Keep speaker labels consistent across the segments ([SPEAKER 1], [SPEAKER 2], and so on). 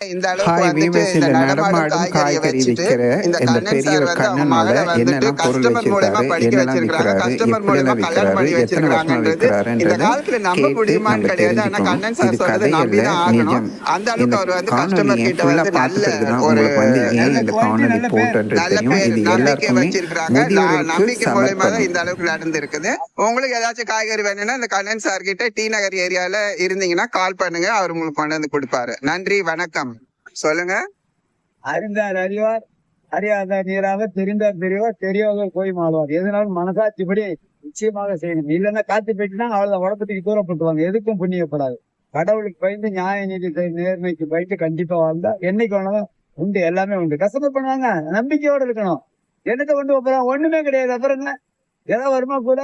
[SPEAKER 1] இந்த அளவுக்கு
[SPEAKER 2] ஹாய்
[SPEAKER 1] வந்துட்டு
[SPEAKER 2] வீவர்ஸ்,
[SPEAKER 1] இந்த
[SPEAKER 2] இந்த
[SPEAKER 1] நடமாடும்
[SPEAKER 2] நடமாடும்
[SPEAKER 1] காய்கறியை
[SPEAKER 2] காய்கறி
[SPEAKER 1] வச்சுட்டு
[SPEAKER 2] விற்கிற
[SPEAKER 1] இந்த
[SPEAKER 2] இந்த
[SPEAKER 1] கண்ணன்
[SPEAKER 2] பெரிய
[SPEAKER 1] சார் வந்து அவங்க
[SPEAKER 2] கண்ணனோட
[SPEAKER 1] மகளை வந்துட்டு
[SPEAKER 2] என்னெல்லாம் பொருள்
[SPEAKER 1] கஸ்டமர் மூலியமா
[SPEAKER 2] வச்சிருக்காரு,
[SPEAKER 1] படிக்க
[SPEAKER 2] என்னெல்லாம்
[SPEAKER 1] வச்சிருக்காங்க,
[SPEAKER 2] விற்கிறாரு,
[SPEAKER 1] கஸ்டமர் மூலியமா
[SPEAKER 2] எப்படியெல்லாம்
[SPEAKER 1] கல்யாணம்
[SPEAKER 2] விற்கிறாரு,
[SPEAKER 1] பண்ணி
[SPEAKER 2] எத்தனை வருஷமா
[SPEAKER 1] வச்சிருக்காங்கன்றது இந்த
[SPEAKER 2] விற்கிறாருன்றத
[SPEAKER 1] காலத்துல நம்ப
[SPEAKER 2] கேட்டு
[SPEAKER 1] முடியுமான்னு
[SPEAKER 2] நம்ம
[SPEAKER 1] கிடையாது. ஆனா
[SPEAKER 2] தெரிஞ்சுக்கணும்.
[SPEAKER 1] கண்ணன்
[SPEAKER 2] இது
[SPEAKER 1] சார் சொல்றது
[SPEAKER 2] கதை அல்ல,
[SPEAKER 1] நம்பிதான் ஆகணும்.
[SPEAKER 2] நிஜம்.
[SPEAKER 1] அந்த
[SPEAKER 2] இந்த
[SPEAKER 1] அளவுக்கு அவர் வந்து கஸ்டமர்
[SPEAKER 2] காணொலியை
[SPEAKER 1] கிட்ட
[SPEAKER 2] ஃபுல்லா
[SPEAKER 1] வந்து
[SPEAKER 2] பார்த்த
[SPEAKER 1] நல்ல
[SPEAKER 2] பிறகுதான்
[SPEAKER 1] ஒரு
[SPEAKER 2] உங்களுக்கு வந்து ஏன்
[SPEAKER 3] நல்ல
[SPEAKER 2] இந்த
[SPEAKER 3] குவாலிட்டி,
[SPEAKER 2] காணொலி
[SPEAKER 3] நல்ல பேர்.
[SPEAKER 2] போட்டன்றது
[SPEAKER 1] நல்ல
[SPEAKER 2] தெரியும்.
[SPEAKER 1] பேர்
[SPEAKER 2] இது
[SPEAKER 1] நம்பிக்கை
[SPEAKER 2] எல்லாருக்குமே
[SPEAKER 1] வச்சிருக்காங்க.
[SPEAKER 2] முதியோருக்கு
[SPEAKER 1] நம்பிக்கை மூலயமா தான்
[SPEAKER 2] சமர்ப்பணம்.
[SPEAKER 1] இந்த அளவுக்கு நடந்திருக்குது. உங்களுக்கு ஏதாச்சும் காய்கறி வேணும்னா இந்த கண்ணன் சார் கிட்ட டி நகர் ஏரியால இருந்தீங்கன்னா கால் பண்ணுங்க, அவர் உங்களுக்கு கொண்டு வந்து கொடுப்பாரு. நன்றி, வணக்கம். சொல்லுங்க.
[SPEAKER 3] அறிந்தார் அறிவார், அறியாதார் நீராக, தெரிந்தார் தெரியவார், தெரியாதவர் போய் மாறுவார். எதுனாலும் மனசாட்சிப்படி நிச்சயமாக செய்யணும். இல்லைன்னா காத்து போயிட்டுனா அவ்வளவு உடம்பத்துக்கு தூரப்பட்டுவாங்க. எதுக்கும் புண்ணியப்படாது. கடவுளுக்கு பயந்து, நியாய நீதி நேர்மைக்கு பயந்து கண்டிப்பா வாழ்ந்தா என்னைக்கு வேணாலும் உண்டு, எல்லாமே உண்டு. கஷ்டப்பட்டு பண்ணுவாங்க, நம்பிக்கையோடு இருக்கணும். என்னத்தை கொண்டு போறோம்? ஒண்ணுமே கிடையாது. அப்புறம் என்ன ஏதாவது வருமா? கூட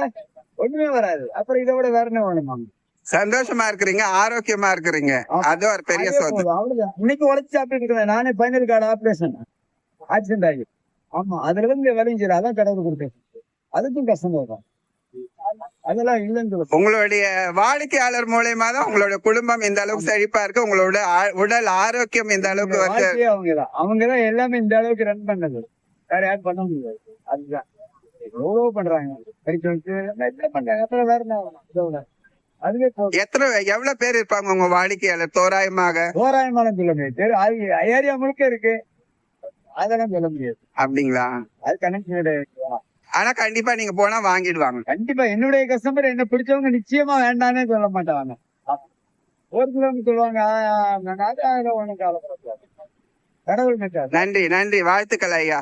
[SPEAKER 3] ஒண்ணுமே வராது. அப்புறம் இதை விட வேற என்ன வேணுமா?
[SPEAKER 1] சந்தோஷமா இருக்கிறீங்க, ஆரோக்கியமா இருக்கிறீங்க, அது ஒரு பெரிய சொத்து.
[SPEAKER 3] அவ்வளவுதான். இன்னைக்கு உழைச்சு சாப்பிட்டு இருக்கிறேன். நானே பைனல் கார்டு ஆபரேஷன் ஆக்சிடென்ட் ஆகி, ஆமா, அதுல இருந்து விளைஞ்சிரு. அதான் கடவுள் கொடுத்தேன். அதுக்கும் கஷ்டம் வரும். அதெல்லாம் இல்லைன்னு சொல்ல.
[SPEAKER 1] உங்களுடைய வாடிக்கையாளர் மூலயமா தான் உங்களுடைய குடும்பம் இந்த அளவுக்கு செழிப்பா இருக்கு. உங்களோட உடல் ஆரோக்கியம் இந்த அளவுக்கு வந்து
[SPEAKER 3] அவங்கதான் எல்லாமே இந்த அளவுக்கு ரன் பண்ணது. வேற யாரும் பண்ண முடியாது. அதுதான் எவ்வளவு பண்றாங்க. பண்றாங்க. அப்புறம் வேற என்ன? அதுவே
[SPEAKER 1] எவ்வளவு பேர் இருப்பாங்க உங்க வாடிக்கையாளர்? தோராயமான
[SPEAKER 3] சொல்ல முடியாது. ஏரியா முழுக்க இருக்கு, அதெல்லாம் சொல்ல முடியாது.
[SPEAKER 1] அப்படிங்களா?
[SPEAKER 3] அது கனெக்ஷன்.
[SPEAKER 1] ஆனா கண்டிப்பா நீங்க போனா வாங்கிடுவாங்க.
[SPEAKER 3] கண்டிப்பா என்னுடைய கஸ்டமர் என்ன பிடிச்சவங்க நிச்சயமா வேண்டானே சொல்ல மாட்டாங்க. ஒரு சிலவங்க சொல்லுவாங்க கடவுள்.
[SPEAKER 1] நன்றி, நன்றி, வாழ்த்துக்கள் ஐயா.